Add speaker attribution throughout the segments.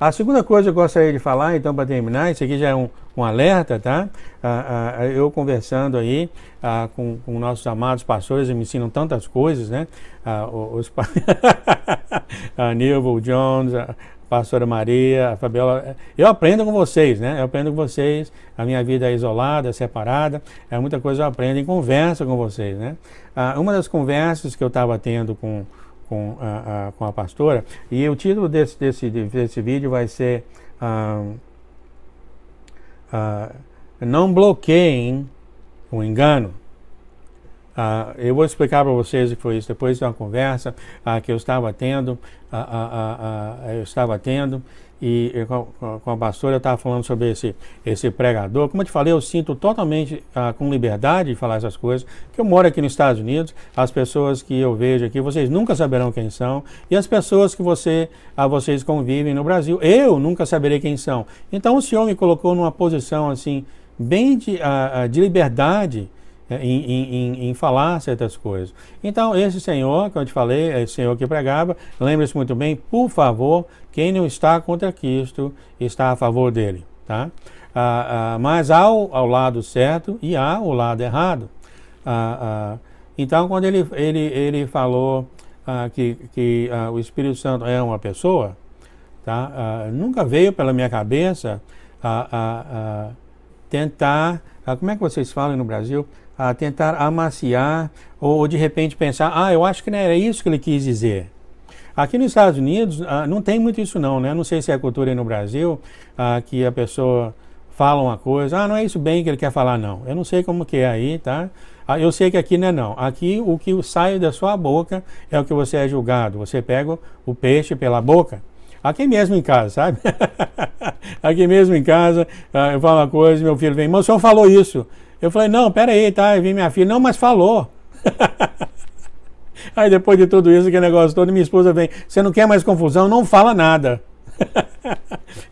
Speaker 1: A segunda coisa que eu gostaria de falar, então, para terminar, isso aqui já é um alerta, tá? Eu conversando aí com nossos amados pastores, eles me ensinam tantas coisas, né? A Nilva, Jones, a pastora Maria, a Fabiola. Eu aprendo com vocês, né? Eu aprendo com vocês. A minha vida é isolada, separada. Muita coisa eu aprendo em conversa com vocês, né? Uma das conversas que eu estava tendo com a pastora, e o título desse vídeo vai ser Não bloqueiem o engano. Eu vou explicar para vocês o que foi isso depois de uma conversa que eu estava tendo, e com a pastora eu estava falando sobre esse pregador. Como eu te falei, eu sinto totalmente com liberdade de falar essas coisas, que eu moro aqui nos Estados Unidos, as pessoas que eu vejo aqui, vocês nunca saberão quem são, e as pessoas que vocês convivem no Brasil, eu nunca saberei quem são. Então o Senhor me colocou numa posição assim, bem de liberdade, em falar certas coisas. Então, esse senhor, que eu te falei, esse senhor que pregava, lembre-se muito bem, por favor, quem não está contra Cristo, está a favor dele, tá? Mas há o lado certo e há o lado errado. Então, quando ele falou que o Espírito Santo é uma pessoa, tá? Nunca veio pela minha cabeça tentar, como é que vocês falam no Brasil? Tentar amaciar ou de repente pensar, eu acho que não era isso que ele quis dizer. Aqui nos Estados Unidos não tem muito isso não, né? Não sei se é a cultura aí no Brasil, que a pessoa fala uma coisa, não é isso bem que ele quer falar, não. Eu não sei como que é aí, tá? Eu sei que aqui não é não. Aqui o que sai da sua boca é o que você é julgado. Você pega o peixe pela boca. Aqui mesmo em casa, sabe? Aqui mesmo em casa, eu falo uma coisa, meu filho vem, mas o senhor falou isso. Eu falei, não, peraí, tá? Aí vem minha filha, não, mas falou. Aí depois de tudo isso, aquele negócio todo, minha esposa vem, você não quer mais confusão? Não fala nada.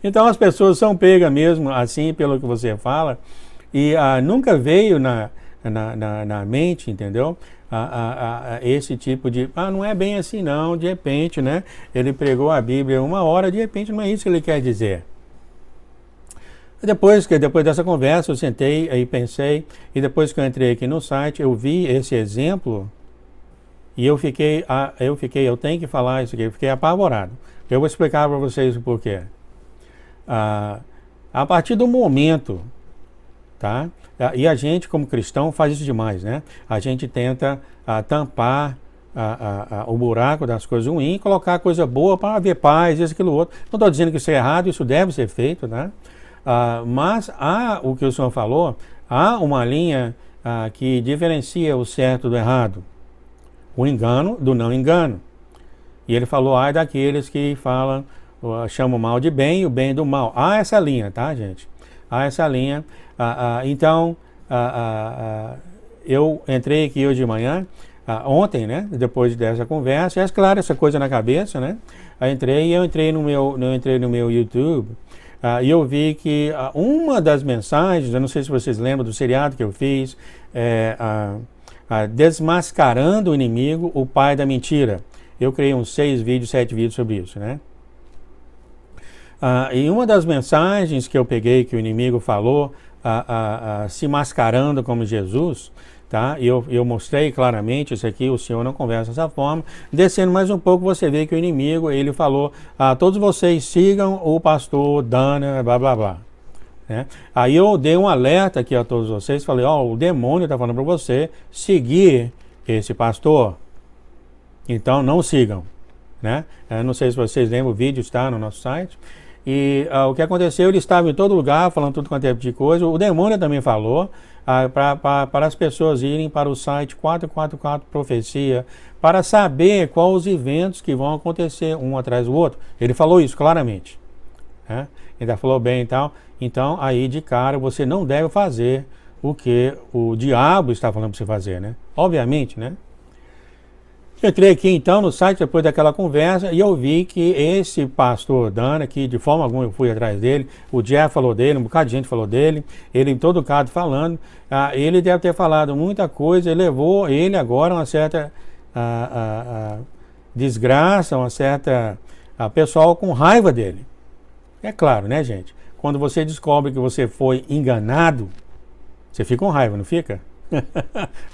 Speaker 1: Então as pessoas são pegas mesmo, assim, pelo que você fala, e nunca veio na mente, entendeu? Esse tipo de, não é bem assim não, de repente, né? Ele pregou a Bíblia 1 hora, de repente não é isso que ele quer dizer. Depois dessa conversa, eu sentei e pensei, e depois que eu entrei aqui no site, eu vi esse exemplo, e eu tenho que falar isso aqui, eu fiquei apavorado. Eu vou explicar para vocês o porquê. A partir do momento, tá? E a gente, como cristão, faz isso demais, né? A gente tenta tampar o buraco das coisas ruins e colocar a coisa boa para haver paz, isso, aquilo, outro. Não estou dizendo que isso é errado, isso deve ser feito, né? Mas o que o senhor falou, há uma linha que diferencia o certo do errado, o engano do não engano. E ele falou, daqueles que falam, chamam o mal de bem e o bem do mal. Há essa linha, tá, gente? Há essa linha. Então, eu entrei aqui hoje de manhã, ontem, né, depois dessa conversa, claro, essa coisa na cabeça, né? Eu entrei no meu YouTube, e eu vi que uma das mensagens, eu não sei se vocês lembram do seriado que eu fiz, Desmascarando o Inimigo, o Pai da Mentira. Eu criei uns 6 vídeos, 7 vídeos sobre isso, né? E uma das mensagens que eu peguei, que o inimigo falou, se mascarando como Jesus, tá? Eu mostrei claramente isso aqui, o Senhor não conversa dessa forma. Descendo mais um pouco, você vê que o inimigo, ele falou, todos vocês sigam o pastor Dana, blá blá blá. Né? Aí eu dei um alerta aqui a todos vocês, falei, o demônio está falando para você seguir esse pastor, então não sigam. Né? Eu não sei se vocês lembram, o vídeo está no nosso site. E o que aconteceu, ele estava em todo lugar, falando tudo quanto é tipo de coisa. O demônio também falou para as pessoas irem para o site 444 Profecia, para saber quais os eventos que vão acontecer um atrás do outro. Ele falou isso claramente. Né? Ele falou bem e tal. Então, aí de cara, você não deve fazer o que o diabo está falando para você fazer, né? Obviamente, né? Eu entrei aqui então no site depois daquela conversa e eu vi que esse pastor Dana, que de forma alguma eu fui atrás dele, o Jeff falou dele, um bocado de gente falou dele, ele em todo caso falando, ele deve ter falado muita coisa, levou ele agora a uma certa desgraça, uma certa pessoal com raiva dele. É claro, né, gente? Quando você descobre que você foi enganado, você fica com raiva, não fica?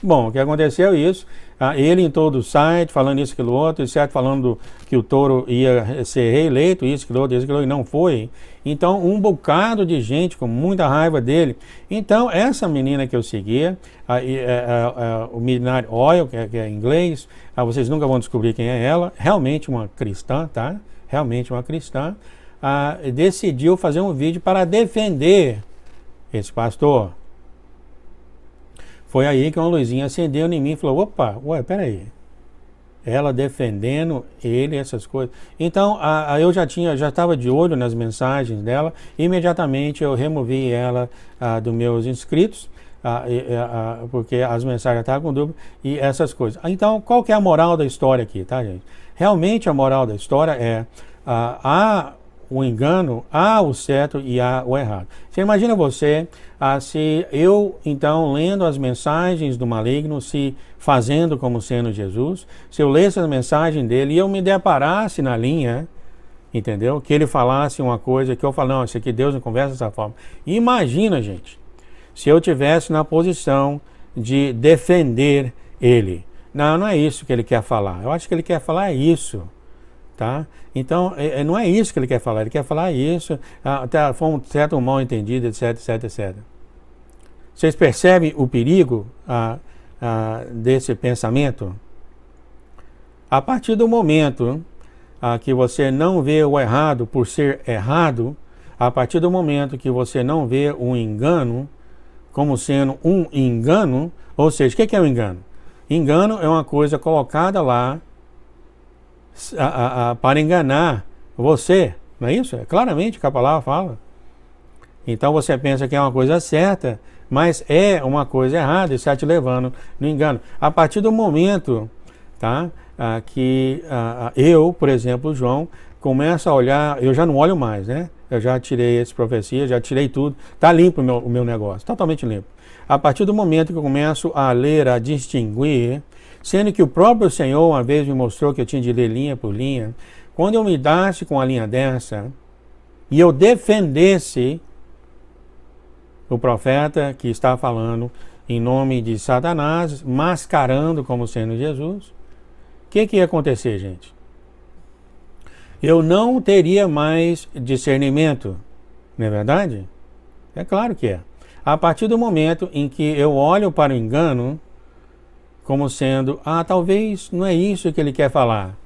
Speaker 1: Bom, o que aconteceu é isso. Ele em todo o site, falando isso, aquilo outro, certo? Falando que o Toro ia ser reeleito, isso, aquilo outro, e não foi. Então, um bocado de gente com muita raiva dele. Então, essa menina que eu seguia, o Midnight Oil, que é em inglês, vocês nunca vão descobrir quem é ela, realmente uma cristã, tá? Realmente uma cristã, decidiu fazer um vídeo para defender esse pastor. Foi aí que uma luzinha acendeu em mim e falou, opa, peraí. Ela defendendo ele, essas coisas. Então, eu já estava de olho nas mensagens dela, imediatamente eu removi ela dos meus inscritos, porque as mensagens estavam com dúvida, e essas coisas. Então, qual que é a moral da história aqui, tá, gente? Realmente a moral da história é, há o engano, há o certo e há o errado. Você imagina você, se eu, então, lendo as mensagens do maligno, se fazendo como sendo Jesus, se eu lesse a mensagem dele e eu me deparasse na linha, entendeu? Que ele falasse uma coisa que eu falo, não, isso aqui Deus não conversa dessa forma. Imagina, gente, se eu tivesse na posição de defender ele. Não, não é isso que ele quer falar. Eu acho que ele quer falar isso. Tá? Então, não é isso que ele quer falar. Ele quer falar isso, foi um certo mal entendido, etc, etc, etc. Vocês percebem o perigo desse pensamento? A partir do momento que você não vê o errado por ser errado, a partir do momento que você não vê o engano como sendo um engano, ou seja, o que é um engano? Engano é uma coisa colocada lá para enganar você, não é isso? É claramente que a palavra fala. Então você pensa que é uma coisa certa, mas é uma coisa errada e está te levando no engano. A partir do momento, tá, que eu, por exemplo, João, começo a olhar, eu já não olho mais, né? Eu já tirei essa profecia, já tirei tudo, está limpo o meu negócio, totalmente limpo. A partir do momento que eu começo a ler, a distinguir, sendo que o próprio Senhor uma vez me mostrou que eu tinha de ler linha por linha, quando eu me dasse com a linha dessa e eu defendesse o profeta que está falando em nome de Satanás, mascarando como sendo Jesus, o que ia acontecer, gente? Eu não teria mais discernimento, não é verdade? É claro que é. A partir do momento em que eu olho para o engano como sendo, talvez não é isso que ele quer falar.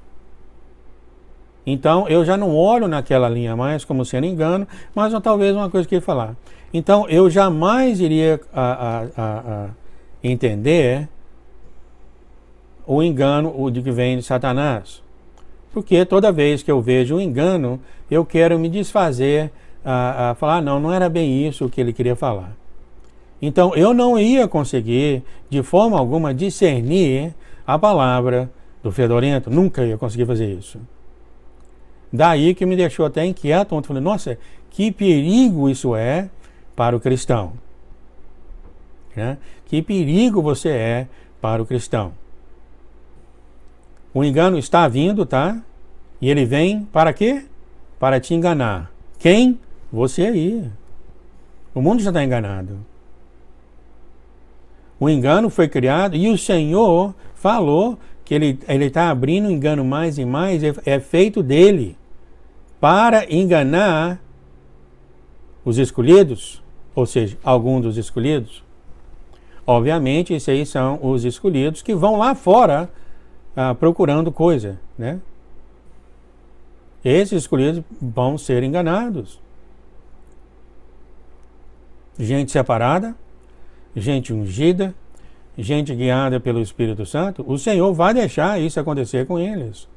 Speaker 1: Então, eu já não olho naquela linha mais como sendo engano, mas talvez uma coisa que ele falar. Então, eu jamais iria entender o engano de que vem de Satanás. Porque toda vez que eu vejo um engano, eu quero me desfazer, falar, não era bem isso que ele queria falar. Então, eu não ia conseguir, de forma alguma, discernir a palavra do fedorento. Nunca ia conseguir fazer isso. Daí que me deixou até inquieto. Ontem falei, nossa, que perigo isso é para o cristão. Né? Que perigo você é para o cristão. O engano está vindo, tá? E ele vem para quê? Para te enganar. Quem? Você aí. O mundo já está enganado. O engano foi criado e o Senhor falou que ele está abrindo o engano mais e mais, é feito dele para enganar os escolhidos, ou seja, alguns dos escolhidos. Obviamente, esses aí são os escolhidos que vão lá fora procurando coisa, né? Esses escolhidos vão ser enganados. Gente separada, gente ungida, gente guiada pelo Espírito Santo, o Senhor vai deixar isso acontecer com eles.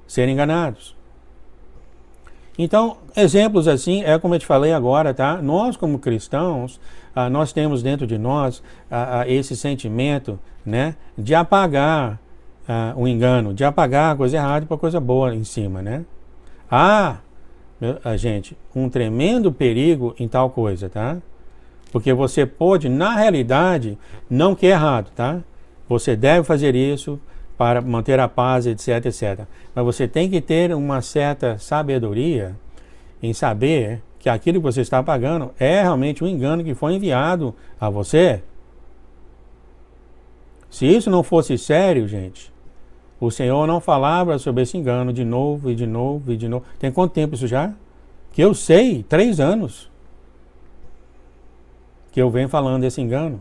Speaker 1: Serem enganados. Então, exemplos assim, é como eu te falei agora, tá? Nós como cristãos, nós temos dentro de nós esse sentimento, né, de apagar o engano, de apagar a coisa errada para coisa boa em cima, né? Gente, um tremendo perigo em tal coisa, tá? Porque você pode, na realidade, não que é errado, tá? Você deve fazer isso para manter a paz, etc, etc. Mas você tem que ter uma certa sabedoria em saber que aquilo que você está pagando é realmente um engano que foi enviado a você. Se isso não fosse sério, gente, o Senhor não falava sobre esse engano de novo e de novo e de novo. Tem quanto tempo isso já? Que eu sei, 3 anos que eu venho falando desse engano.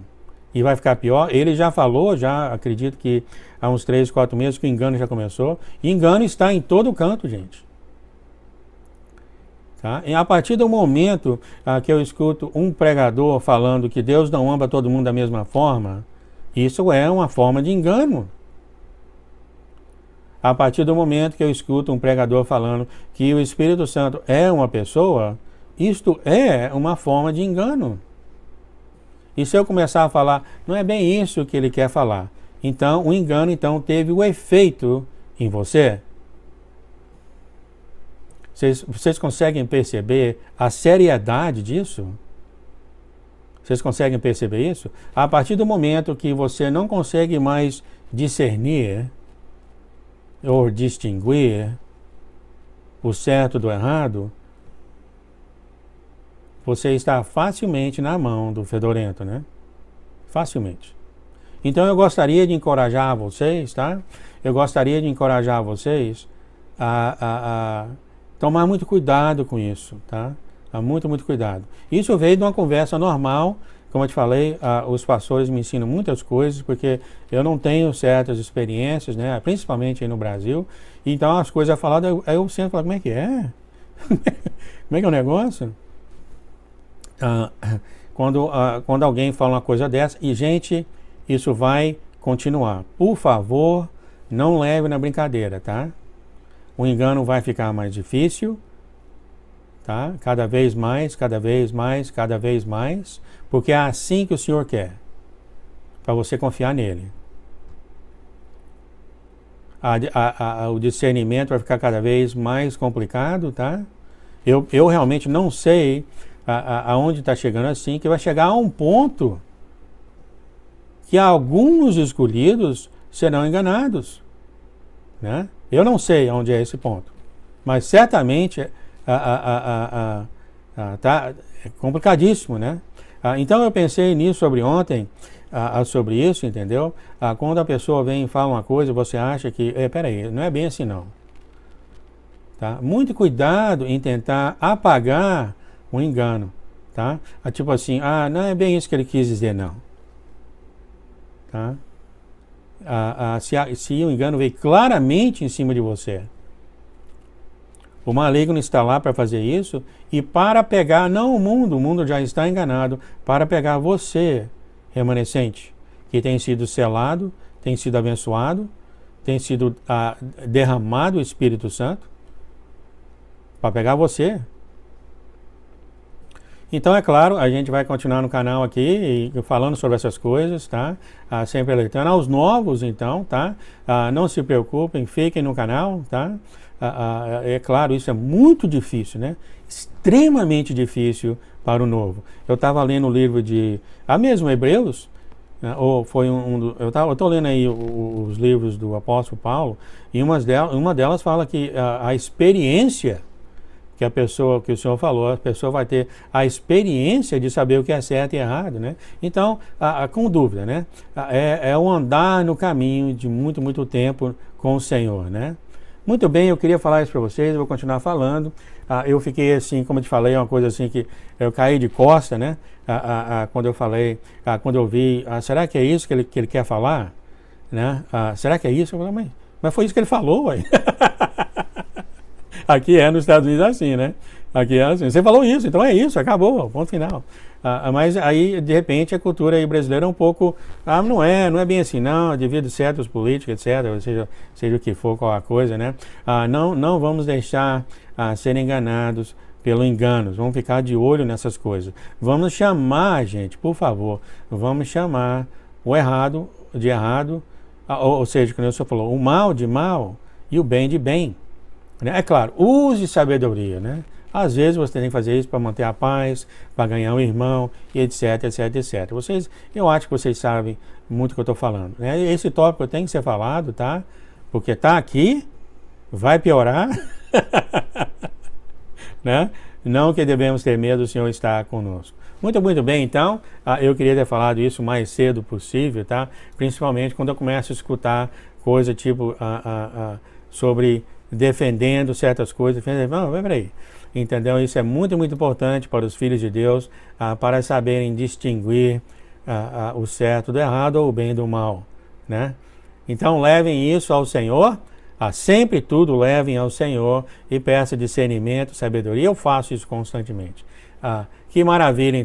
Speaker 1: E vai ficar pior. Ele já falou, já acredito que há uns 3, 4 meses que o engano já começou. E engano está em todo canto, gente. Tá? E a partir do momento que eu escuto um pregador falando que Deus não ama todo mundo da mesma forma, isso é uma forma de engano. A partir do momento que eu escuto um pregador falando que o Espírito Santo é uma pessoa, isto é uma forma de engano. E se eu começar a falar, não é bem isso que ele quer falar. Então, o engano teve o efeito em você. Vocês conseguem perceber a seriedade disso? Vocês conseguem perceber isso? A partir do momento que você não consegue mais discernir ou distinguir o certo do errado, você está facilmente na mão do fedorento, né? Facilmente. Então eu gostaria de encorajar vocês, tá? Eu gostaria de encorajar vocês a tomar muito cuidado com isso, tá? Muito, muito cuidado. Isso veio de uma conversa normal. Como eu te falei, os pastores me ensinam muitas coisas, porque eu não tenho certas experiências, né? Principalmente aí no Brasil. Então as coisas faladas, aí eu sempre falo, como é que é? Como é que é o negócio? Quando alguém fala uma coisa dessa, e gente, isso vai continuar. Por favor, não leve na brincadeira, tá? O engano vai ficar mais difícil, tá? Cada vez mais, cada vez mais, cada vez mais, porque é assim que o Senhor quer, para você confiar nele. O discernimento vai ficar cada vez mais complicado, tá? Eu realmente não sei aonde está chegando assim, que vai chegar a um ponto que alguns escolhidos serão enganados, né? Eu não sei onde é esse ponto, mas certamente tá complicadíssimo, né? Então eu pensei nisso sobre ontem, sobre isso, entendeu? Quando a pessoa vem e fala uma coisa, você acha que, peraí, não é bem assim não. Tá? Muito cuidado em tentar apagar um engano, tá? Tipo assim, não é bem isso que ele quis dizer, não. Tá? Se o engano veio claramente em cima de você, o maligno está lá para fazer isso e para pegar, não o mundo já está enganado, para pegar você, remanescente, que tem sido selado, tem sido abençoado, tem sido derramado o Espírito Santo, para pegar você. Então, é claro, a gente vai continuar no canal aqui falando sobre essas coisas, tá? Sempre alertando aos novos, então, tá? Não se preocupem, fiquem no canal, tá? É claro, isso é muito difícil, né? Extremamente difícil para o novo. Eu estava lendo o livro de... mesmo Hebreus, né? Ou foi eu estou lendo aí os livros do apóstolo Paulo, e uma delas fala que a experiência... que o senhor falou, a pessoa vai ter a experiência de saber o que é certo e errado, né? Então, com dúvida, né? É o andar no caminho de muito, muito tempo com o Senhor, né? Muito bem, eu queria falar isso para vocês, eu vou continuar falando. Eu fiquei assim, como eu te falei, uma coisa assim que eu caí de costa, né? Quando eu falei, quando eu vi, será que é isso que ele quer falar? Né? Será que é isso? Eu falei, mas foi isso que ele falou, ué. Aqui nos Estados Unidos assim, né? Aqui é assim, você falou isso, então é isso, acabou, ponto final. Mas aí, de repente, a cultura aí brasileira é um pouco, não é bem assim, não, devido a certos políticos, etc., seja o que for, qual a coisa, né? Não vamos deixar ser enganados pelo engano, vamos ficar de olho nessas coisas. Vamos chamar, gente, por favor, vamos chamar o errado de errado, ou seja, como o senhor falou, o mal de mal e o bem de bem. É claro, use sabedoria, né? Às vezes você tem que fazer isso para manter a paz, para ganhar um irmão, e etc, etc, etc. Eu acho que vocês sabem muito o que eu estou falando, né? Esse tópico tem que ser falado, tá? Porque tá aqui, vai piorar, né? Não que devemos ter medo, o Senhor está conosco. Muito, muito bem, então, eu queria ter falado isso o mais cedo possível, tá? Principalmente quando eu começo a escutar coisa tipo sobre defendendo certas coisas. Não, peraí. Entendeu? Isso é muito, muito importante para os filhos de Deus, para saberem distinguir o certo do errado ou o bem do mal, né? Então levem isso ao Senhor, sempre tudo levem ao Senhor e peça discernimento, sabedoria. Eu faço isso constantemente. Que maravilha!